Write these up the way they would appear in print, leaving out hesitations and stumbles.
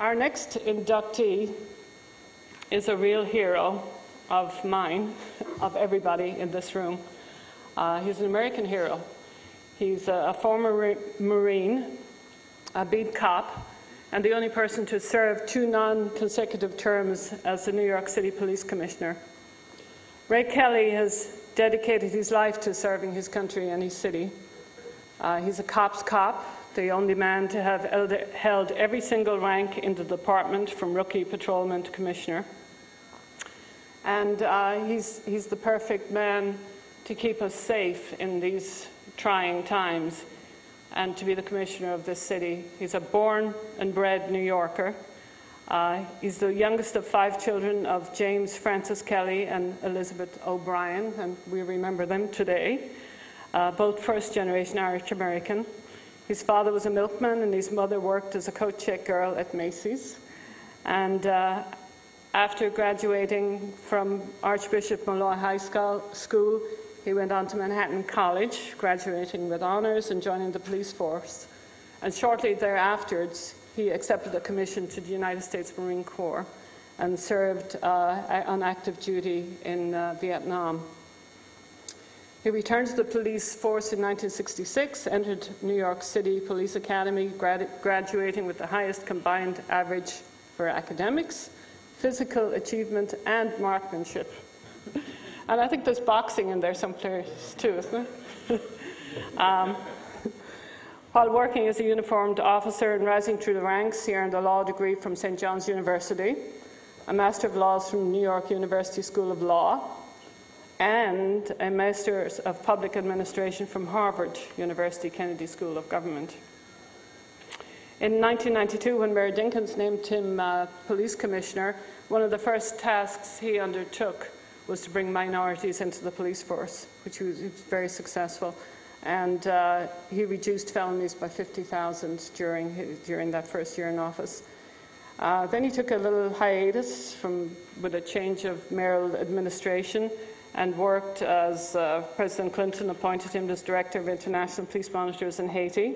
Our next inductee is a real hero of mine, of everybody in this room. He's an American hero. He's a former Marine, a beat cop, and the only person to serve 2 non-consecutive terms as the New York City Police Commissioner. Ray Kelly has dedicated his life to serving his country and his city. He's a cop's cop, the only man to have held every single rank in the department, from rookie patrolman to commissioner. And he's the perfect man to keep us safe in these trying times and to be the commissioner of this city. He's a born and bred New Yorker. He's the youngest of 5 children of James Francis Kelly and Elizabeth O'Brien, and we remember them today, both first-generation Irish-American. His father was a milkman, and his mother worked as a coat check girl at Macy's. And after graduating from Archbishop Molloy High School, he went on to Manhattan College, graduating with honors and joining the police force. And shortly thereafter, he accepted a commission to the United States Marine Corps and served on active duty in Vietnam. He returned to the police force in 1966, entered New York City Police Academy, graduating with the highest combined average for academics, physical achievement, and marksmanship. And I think there's boxing in there someplace too, isn't there? While working as a uniformed officer and rising through the ranks, he earned a law degree from St. John's University, a Master of Laws from New York University School of Law, and a Master of Public Administration from Harvard University Kennedy School of Government. In 1992, when Mayor Dinkins named him police commissioner, one of the first tasks he undertook was to bring minorities into the police force, which he was very successful. And he reduced felonies by 50,000 during that first year in office. Then he took a little hiatus with a change of mayoral administration and worked as President Clinton appointed him as Director of International Police Monitors in Haiti.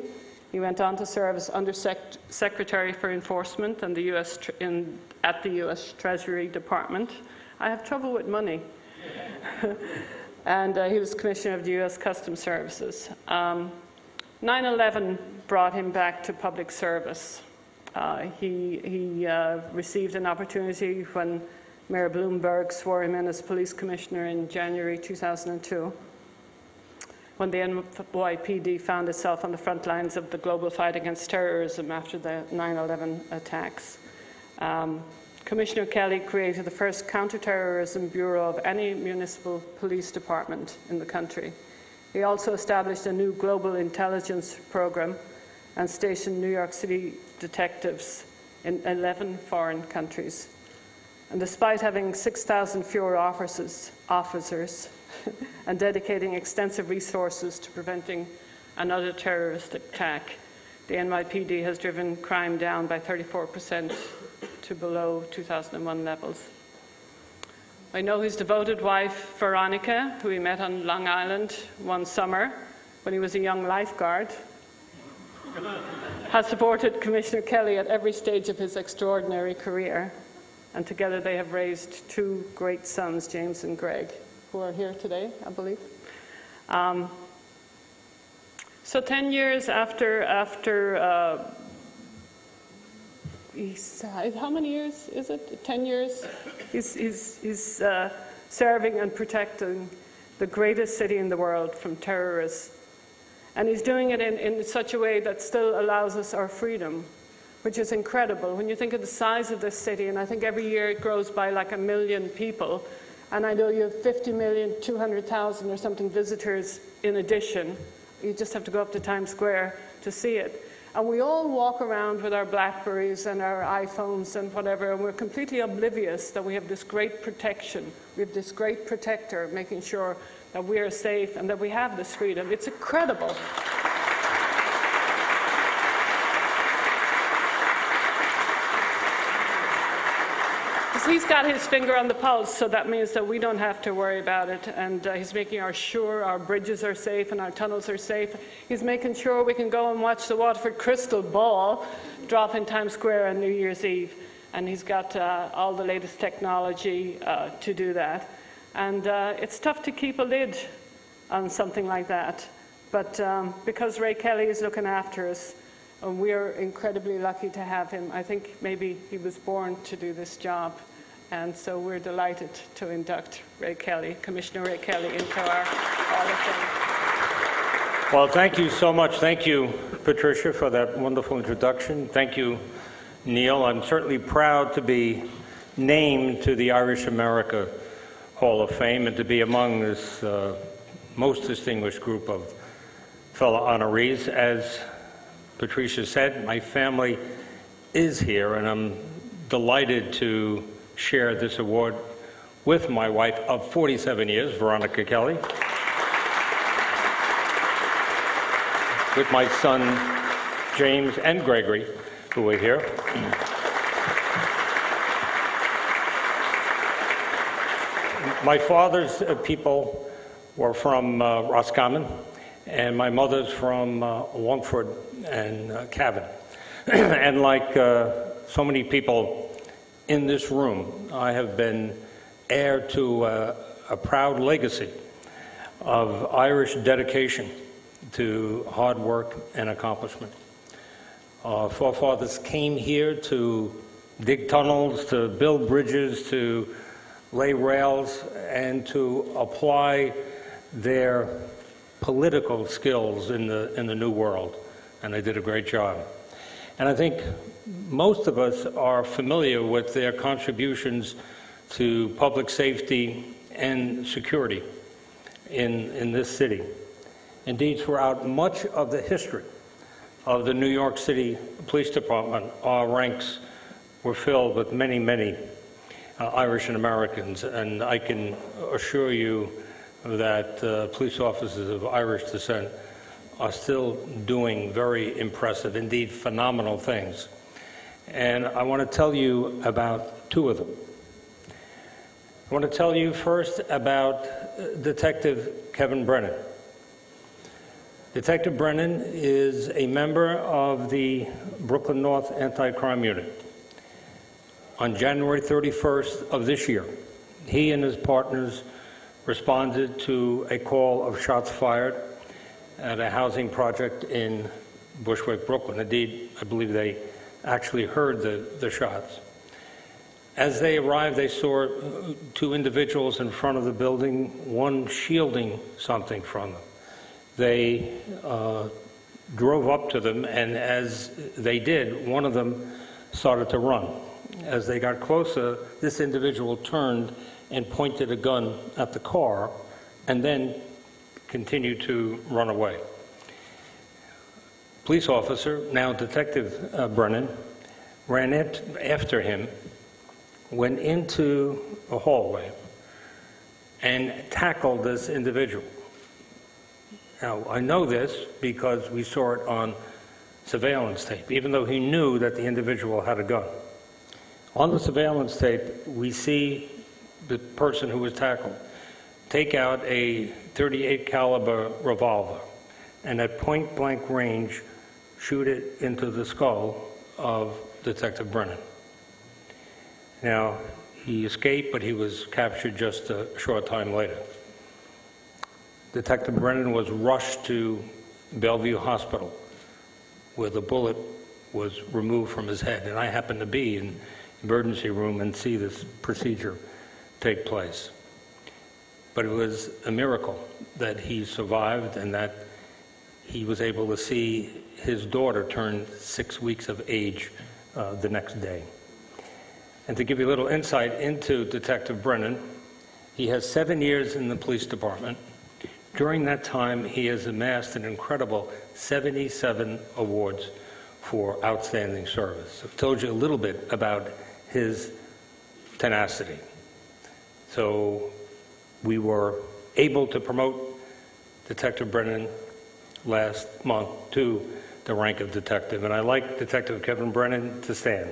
He went on to serve as Undersecretary for Enforcement in the at the U.S. Treasury Department. I have trouble with money. And he was Commissioner of the U.S. Customs Services. 9/11 brought him back to public service. He received an opportunity when Mayor Bloomberg swore him in as police commissioner in January 2002, when the NYPD found itself on the front lines of the global fight against terrorism after the 9/11 attacks. Commissioner Kelly created the first counterterrorism bureau of any municipal police department in the country. He also established a new global intelligence program and stationed New York City detectives in 11 foreign countries. And despite having 6,000 fewer officers and dedicating extensive resources to preventing another terrorist attack, the NYPD has driven crime down by 34% to below 2001 levels. I know his devoted wife, Veronica, who he met on Long Island one summer when he was a young lifeguard, has supported Commissioner Kelly at every stage of his extraordinary career. And together they have raised 2 great sons, James and Greg, who are here today, I believe. So 10 years after how many years is it? 10 years? He's serving and protecting the greatest city in the world from terrorists. And he's doing it in such a way that still allows us our freedom, which is incredible. When you think of the size of this city, and I think every year it grows by like 1 million people, and I know you have 50,200,000 or something visitors in addition. You just have to go up to Times Square to see it. And we all walk around with our Blackberries and our iPhones and whatever, and we're completely oblivious that we have this great protection. We have this great protector making sure that we are safe and that we have this freedom. It's incredible. he's got his finger on the pulse, so that means that we don't have to worry about it. And he's making sure our bridges are safe and our tunnels are safe. He's making sure we can go and watch the Waterford Crystal Ball drop in Times Square on New Year's Eve. And he's got all the latest technology to do that. And it's tough to keep a lid on something like that. But because Ray Kelly is looking after us, and we're incredibly lucky to have him. I think maybe he was born to do this job. And so we're delighted to induct Ray Kelly, Commissioner Ray Kelly, into our Hall of Fame. Well, thank you so much. Thank you, Patricia, for that wonderful introduction. Thank you, Neil. I'm certainly proud to be named to the Irish America Hall of Fame and to be among this most distinguished group of fellow honorees. As Patricia said, my family is here, and I'm delighted to share this award with my wife of 47 years, Veronica Kelly, with my son, James and Gregory, who are here. My father's people were from Roscommon, and my mother's from Longford and Cavan. And like so many people in this room, I have been heir to a proud legacy of Irish dedication to hard work and accomplishment. Our forefathers came here to dig tunnels, to build bridges, to lay rails, and to apply their political skills in the New World, and they did a great job. And I think most of us are familiar with their contributions to public safety and security in this city. Indeed, throughout much of the history of the New York City Police Department, our ranks were filled with many, many Irish and Americans, and I can assure you that police officers of Irish descent are still doing very impressive, indeed phenomenal things. And I want to tell you about two of them. I want to tell you first about Detective Kevin Brennan. Detective Brennan is a member of the Brooklyn North Anti-Crime Unit. On January 31st of this year, he and his partners responded to a call of shots fired at a housing project in Bushwick, Brooklyn. Indeed, I believe they actually heard the shots. As they arrived, they saw two individuals in front of the building, one shielding something from them. They drove up to them, and as they did, one of them started to run. As they got closer, this individual turned and pointed a gun at the car, and then continued to run away. Police officer, now Detective Brennan, ran after him, went into a hallway, and tackled this individual. Now, I know this because we saw it on surveillance tape, even though he knew that the individual had a gun. On the surveillance tape, we see the person who was tackled take out a .38 caliber revolver and at point-blank range shoot it into the skull of Detective Brennan. Now, he escaped, but he was captured just a short time later. Detective Brennan was rushed to Bellevue Hospital, where the bullet was removed from his head, and I happened to be in the emergency room and see this procedure take place. But it was a miracle that he survived and that he was able to see his daughter turn 6 weeks of age the next day. And to give you a little insight into Detective Brennan, he has 7 years in the police department. During that time, he has amassed an incredible 77 awards for outstanding service. I've told you a little bit about his tenacity. So we were able to promote Detective Brennan last month to the rank of detective, and I'd like Detective Kevin Brennan to stand.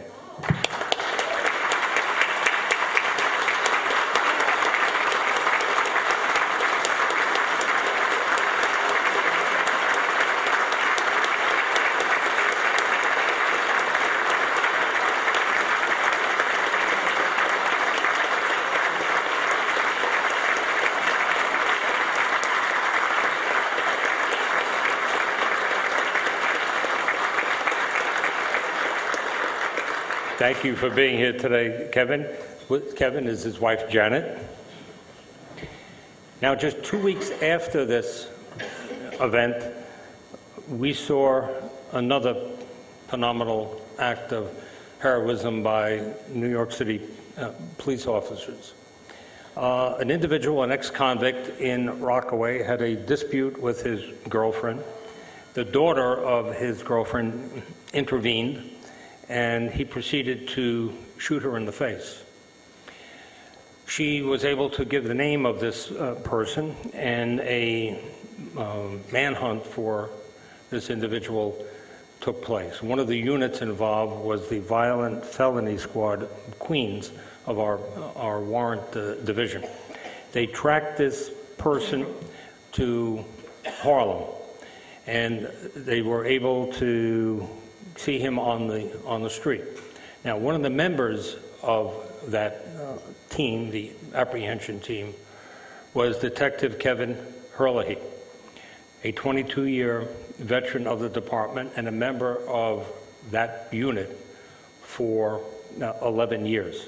Thank you for being here today, Kevin. Kevin is his wife, Janet. Now, just 2 weeks after this event, we saw another phenomenal act of heroism by New York City police officers. An individual, an ex-convict in Rockaway, had a dispute with his girlfriend. The daughter of his girlfriend intervened, and he proceeded to shoot her in the face. She was able to give the name of this person, and a manhunt for this individual took place. One of the units involved was the Violent Felony Squad, Queens, of our warrant division. They tracked this person to Harlem, and they were able to see him on the street. Now, one of the members of that team, the apprehension team, was Detective Kevin Herlihy, a 22-year veteran of the department and a member of that unit for 11 years.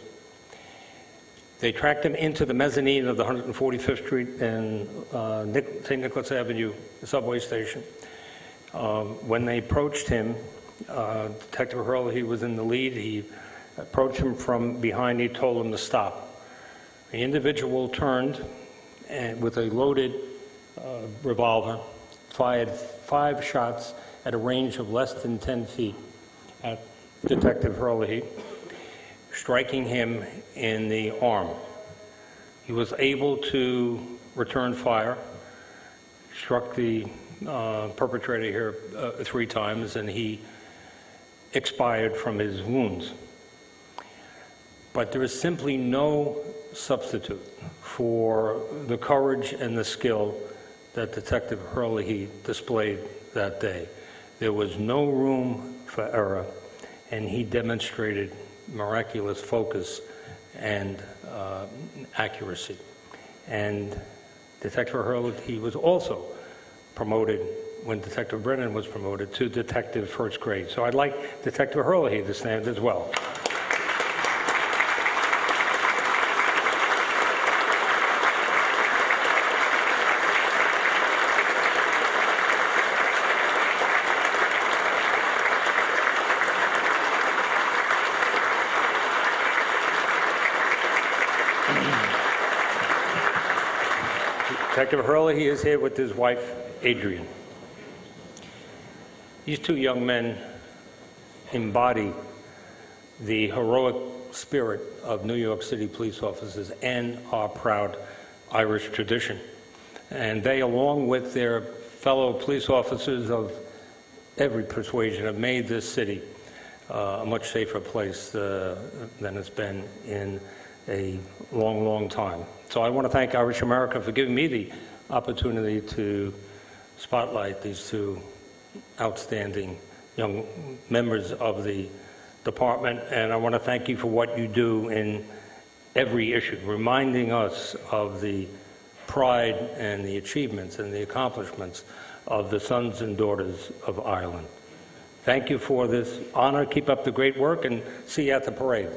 They tracked him into the mezzanine of the 145th Street and St. Nicholas Avenue subway station. When they approached him, Detective Herlihy was in the lead. He approached him from behind. He told him to stop. The individual turned and, with a loaded revolver, fired 5 shots at a range of less than 10 feet at Detective Herlihy, striking him in the arm. He was able to return fire, struck the perpetrator here 3 times, and he expired from his wounds. But there is simply no substitute for the courage and the skill that Detective Herlihy displayed that day. There was no room for error, and he demonstrated miraculous focus and accuracy. And Detective Herlihy was also promoted when Detective Brennan was promoted to Detective First Grade. So I'd like Detective Herlihy to stand as well. Detective Herlihy is here with his wife, Adrian. These 2 young men embody the heroic spirit of New York City police officers and our proud Irish tradition. And they, along with their fellow police officers of every persuasion, have made this city a much safer place than it's been in a long, long time. So I want to thank Irish America for giving me the opportunity to spotlight these 2 outstanding young members of the department, and I want to thank you for what you do in every issue, reminding us of the pride and the achievements and the accomplishments of the sons and daughters of Ireland. Thank you for this honor. Keep up the great work, and see you at the parade.